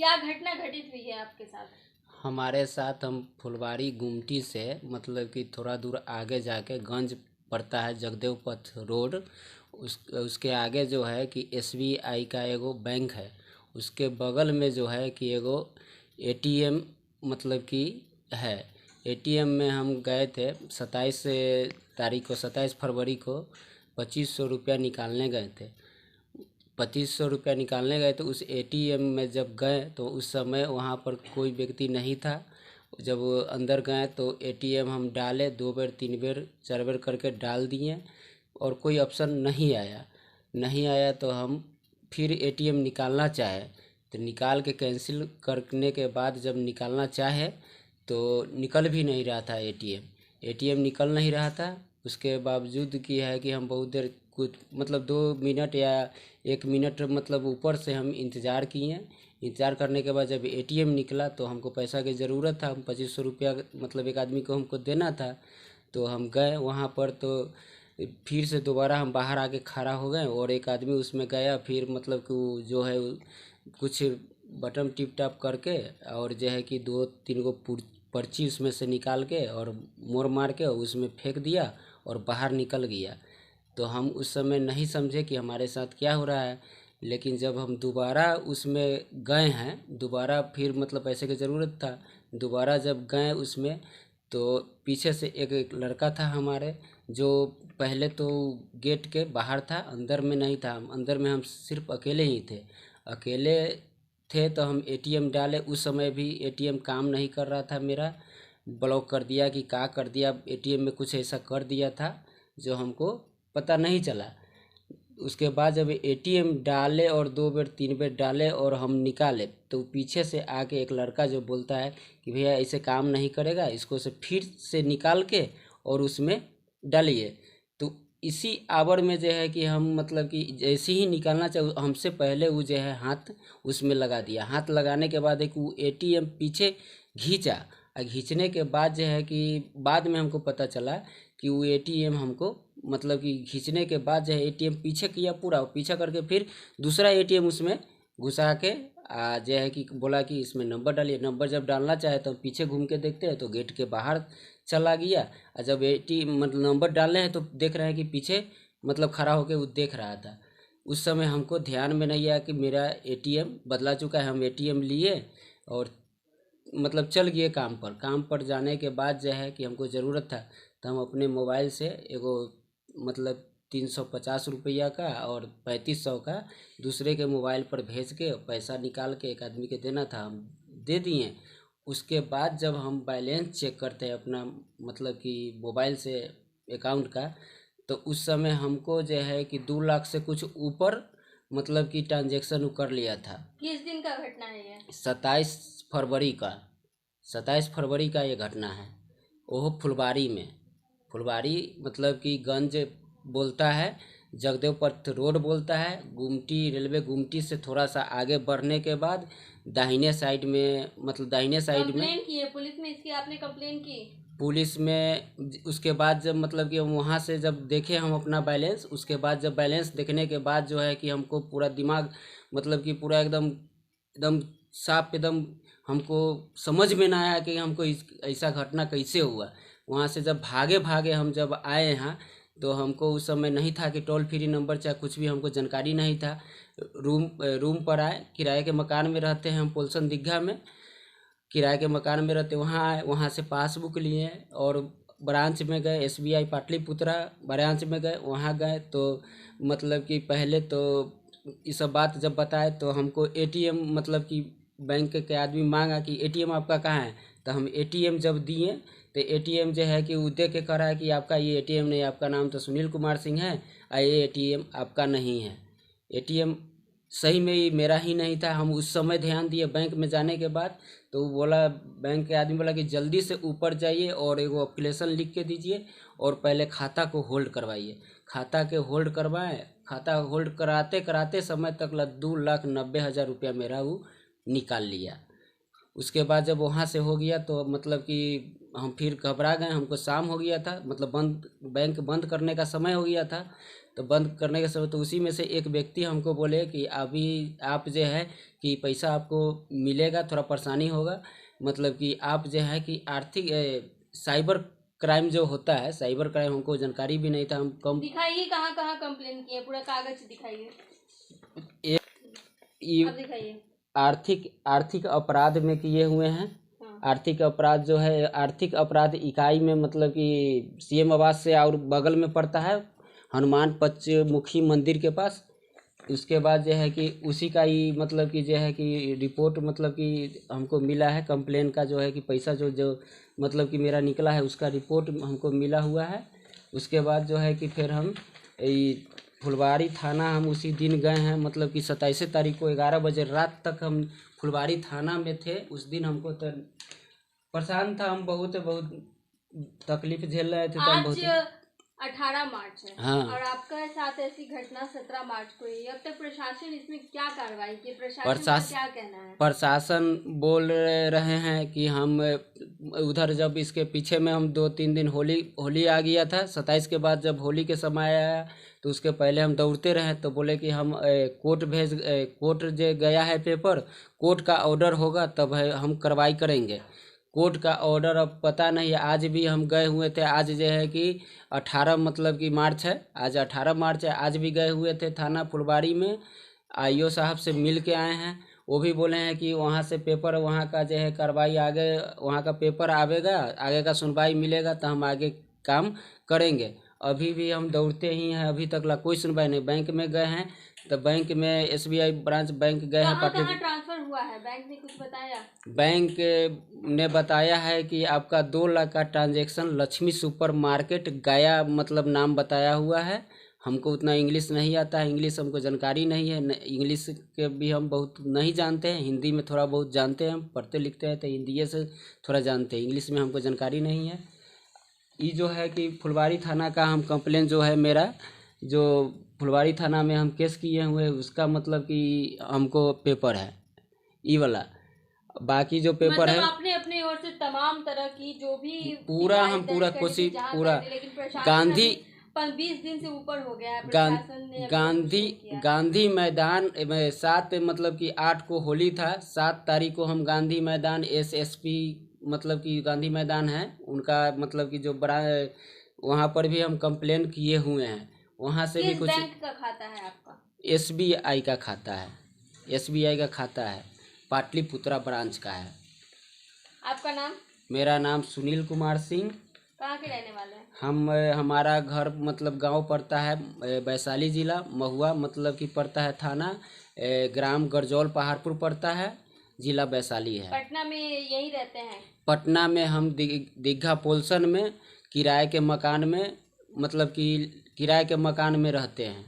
क्या घटना घटित हुई है आपके साथ? हमारे साथ हम फुलवारी गुमटी से मतलब कि थोड़ा दूर आगे जाके गंज पड़ता है, जगदेव पथ रोड। उसके आगे जो है कि SBI का एगो बैंक है। उसके बगल में जो है कि एगो ATM मतलब कि है। ATM में हम गए थे 27 तारीख को, 27 फरवरी को 2500 रुपया निकालने गए थे। 2500 रुपया निकालने गए तो उस ATM में जब गए तो उस समय वहाँ पर कोई व्यक्ति नहीं था। जब अंदर गए तो ATM हम डाले, 2 बार 3 बार 4 बार करके डाल दिए और कोई ऑप्शन नहीं आया तो हम फिर ATM निकालना चाहे तो निकाल के कैंसिल करने के बाद जब निकालना चाहे तो निकल भी नहीं रहा था ATM निकल नहीं रहा था। उसके बावजूद की है कि हम बहुत देर, कुछ मतलब 2 मिनट या 1 मिनट मतलब ऊपर से हम इंतज़ार किए। इंतज़ार करने के बाद जब ATM निकला तो हमको पैसा की ज़रूरत था, हम 2500 रुपया मतलब एक आदमी को हमको देना था। तो हम गए वहाँ पर तो फिर से दोबारा हम बाहर आके खड़ा हो गए और एक आदमी उसमें गया, फिर मतलब कि वो जो है कुछ बटन टिप टाप करके और जो है कि 2-3 गो पर्ची उसमें से निकाल के और मोड़ मार के उसमें फेंक दिया और बाहर निकल गया। तो हम उस समय नहीं समझे कि हमारे साथ क्या हो रहा है। लेकिन जब हम दोबारा उसमें गए हैं, दोबारा फिर मतलब पैसे की ज़रूरत था, दोबारा जब गए उसमें तो पीछे से एक लड़का था हमारे, जो पहले तो गेट के बाहर था, अंदर में नहीं था। अंदर में हम सिर्फ अकेले ही थे। अकेले थे तो हम ATM डाले, उस समय भी ATM काम नहीं कर रहा था मेरा, ब्लॉक कर दिया कि क्या कर दिया, ATM में कुछ ऐसा कर दिया था जो हमको पता नहीं चला। उसके बाद जब ATM डाले और 2 बार 3 बार डाले और हम निकाले तो पीछे से आके एक लड़का जो बोलता है कि भैया ऐसे काम नहीं करेगा, इसको से फिर से निकाल के और उसमें डालिए। तो इसी आवर में जो है कि हम मतलब कि जैसे ही निकालना चाहिए हमसे पहले वो जो है हाथ उसमें लगा दिया। हाथ लगाने के बाद एक वो ATM पीछे खींचा और खींचने के बाद जो है कि बाद में हमको पता चला कि वो ATM हमको मतलब कि खींचने के बाद जो है ATM पीछे किया, पूरा पीछे करके फिर दूसरा ATM उसमें घुसा के जो है कि बोला कि इसमें नंबर डालिए। नंबर जब डालना चाहे तो पीछे घूम के देखते हैं तो गेट के बाहर चला गया। और जब ATM मतलब नंबर डालने हैं तो देख रहे हैं कि पीछे मतलब खड़ा होके वो देख रहा था। उस समय हमको ध्यान में नहीं आया कि मेरा ATM बदला चुका है। हम ATM लिए और मतलब चल गए काम पर जाने के बाद जो है कि हमको ज़रूरत था तो हम अपने मोबाइल से एगो मतलब 350 रुपया का और 3500 का दूसरे के मोबाइल पर भेज के पैसा निकाल के एक आदमी के देना था, हम दे दिए। उसके बाद जब हम बैलेंस चेक करते हैं अपना मतलब कि मोबाइल से अकाउंट का, तो उस समय हमको जो है कि 2 लाख से कुछ ऊपर मतलब कि ट्रांजेक्शन कर लिया था। किस दिन का घटना है ये? 27 फरवरी का, 27 फरवरी का ये घटना है। ओहो फुलवारी में, फुलवारी मतलब कि गंज बोलता है, जगदेव पथ रोड बोलता है, गुमटी रेलवे गुमटी से थोड़ा सा आगे बढ़ने के बाद दाहिने साइड में मतलब दाहिने साइड में कंप्लेन की है पुलिस में इसकी? आपने कंप्लेन की? पुलिस में। उसके बाद जब मतलब कि हम वहाँ से जब देखे हम अपना बैलेंस, उसके बाद जब बैलेंस देखने के बाद जो है कि हमको पूरा दिमाग मतलब कि पूरा एकदम एकदम साफ, एकदम हमको समझ में ना आया कि हमको ऐसा घटना कैसे हुआ। वहाँ से जब भागे भागे हम जब आए यहाँ तो हमको उस समय नहीं था कि टोल फ्री नंबर चाहे कुछ भी, हमको जानकारी नहीं था। रूम पर आए, किराए के मकान में रहते हैं हम पोल्सन दिग्घा में, किराए के मकान में रहते, वहाँ आए, वहाँ से पासबुक लिए और ब्रांच में गए, SBI पाटलिपुत्रा ब्रांच में गए। वहाँ गए तो मतलब कि पहले तो ये सब बात जब बताए तो हमको ATM मतलब कि बैंक के आदमी मांगा कि ATM आपका कहाँ है। तो हम ATM जब दिए तो ATM जो है कि वो दे के कह रहा है कि आपका ये ATM नहीं, आपका नाम तो सुनील कुमार सिंह है और ये ATM आपका नहीं है। ATM सही में ही मेरा ही नहीं था। हम उस समय ध्यान दिए बैंक में जाने के बाद तो वो बोला, बैंक के आदमी बोला कि जल्दी से ऊपर जाइए और एगो एप्लीकेशन लिख के दीजिए और पहले खाता को होल्ड करवाइए। खाता के होल्ड करवाएं, खाता होल्ड कराते कराते समय तक 2,90,000 रुपया मेरा वो निकाल लिया। उसके बाद जब वहाँ से हो गया तो मतलब कि हम फिर घबरा गए, हमको शाम हो गया था, मतलब बैंक बंद करने का समय हो गया था। तो बंद करने के समय तो उसी में से एक व्यक्ति हमको बोले कि अभी आप जो है कि पैसा आपको मिलेगा, थोड़ा परेशानी होगा, मतलब कि आप जो है कि आर्थिक साइबर क्राइम जो होता है, साइबर क्राइम हमको जानकारी भी नहीं था, हम कम दिखाइए कहाँ कहाँ कंप्लेन किए, पूरा कागज दिखाइए, अब दिखाइए। आर्थिक अपराध में किए हुए हैं। हाँ। आर्थिक अपराध जो है, आर्थिक अपराध इकाई में मतलब कि सीएम आवास से और बगल में पड़ता है, हनुमान पंचमुखी मंदिर के पास। उसके बाद जो है कि उसी का ही मतलब कि जो है कि रिपोर्ट मतलब कि हमको मिला है, कंप्लेन का जो है कि पैसा जो जो मतलब कि मेरा निकला है उसका रिपोर्ट हमको मिला हुआ है। उसके बाद जो है कि फिर हम फुलवारी थाना हम उसी दिन गए हैं, मतलब कि 27 तारीख को 11 बजे रात तक हम फुलवारी थाना में थे। उस दिन हमको तो परेशान था, हम बहुत तकलीफ झेल रहे थे। तो हम आज बहुत 18 मार्च है। हाँ। और आपका साथ ऐसी घटना 17 मार्च को हुई। अब तक प्रशासन इसमें क्या कार्रवाई की? प्रशासन का क्या कहना है? प्रशासन बोल रहे हैं कि हम उधर, जब इसके पीछे में हम 2-3 दिन होली आ गया था, 27 के बाद जब होली के समय आया तो उसके पहले हम दौड़ते रहे, तो बोले कि हम कोर्ट जो गया है पेपर, कोर्ट का ऑर्डर होगा तब है हम कार्रवाई करेंगे। कोर्ट का ऑर्डर अब पता नहीं है। आज भी हम गए हुए थे, आज जो है कि 18 मतलब कि मार्च है, आज 18 मार्च है, आज भी गए हुए थे थाना फुलवारी में, आईओ साहब से मिल के आए हैं। वो भी बोले हैं कि वहाँ से पेपर, वहाँ का जो है कार्रवाई आगे, वहाँ का पेपर आवेगा, आगे का सुनवाई मिलेगा तो हम आगे काम करेंगे। अभी भी हम दौड़ते ही हैं, अभी तक ला कोई सुनवाई नहीं। बैंक में गए हैं तो बैंक में एसबीआई ब्रांच बैंक गए हैं, कहाँ ट्रांसफर हुआ है? बैंक ने कुछ बताया? बैंक ने बताया है कि आपका 2 लाख का ट्रांजैक्शन लक्ष्मी सुपर मार्केट गया, मतलब नाम बताया हुआ है। हमको उतना इंग्लिश नहीं आता है, इंग्लिश हमको जानकारी नहीं है, इंग्लिश के भी हम बहुत नहीं जानते हैं, हिंदी में थोड़ा बहुत जानते हैं, हम पढ़ते लिखते हैं तो हिंदी से थोड़ा जानते हैं, इंग्लिश में हमको जानकारी नहीं है। ये जो है कि फुलवारी थाना का हम कंप्लेन जो है मेरा, जो फुलवारी थाना में हम केस किए हुए उसका मतलब कि हमको पेपर है ई वाला। बाकी जो पेपर मतलब है आपने अपने ओर से तमाम तरह की जो भी पूरा हम पूरा कोशिश पूरा लेकिन प्रशासन गांधी 20 दिन से ऊपर हो गया है, प्रशासन ने गांधी मैदान में 7 मतलब कि 8 को होली था, 7 तारीख को हम गांधी मैदान एसएसपी मतलब कि गांधी मैदान है उनका, मतलब कि जो बड़ा वहाँ पर भी हम कंप्लेन किए हुए हैं। वहाँ से भी कुछ बैंक का खाता है आपका? एसबीआई का खाता है, एसबीआई का खाता है, पाटलिपुत्रा ब्रांच का है। आपका नाम? मेरा नाम सुनील कुमार सिंह। कहाँ के रहने वाले हैं? हमारा घर मतलब गांव पड़ता है वैशाली जिला, महुआ मतलब कि पड़ता है थाना, ग्राम गरजौल पहाड़पुर पड़ता है, जिला वैशाली है। पटना में यही रहते हैं? पटना में हम दीघा पोल्सन में किराए के मकान में, मतलब कि किराए के मकान में रहते हैं।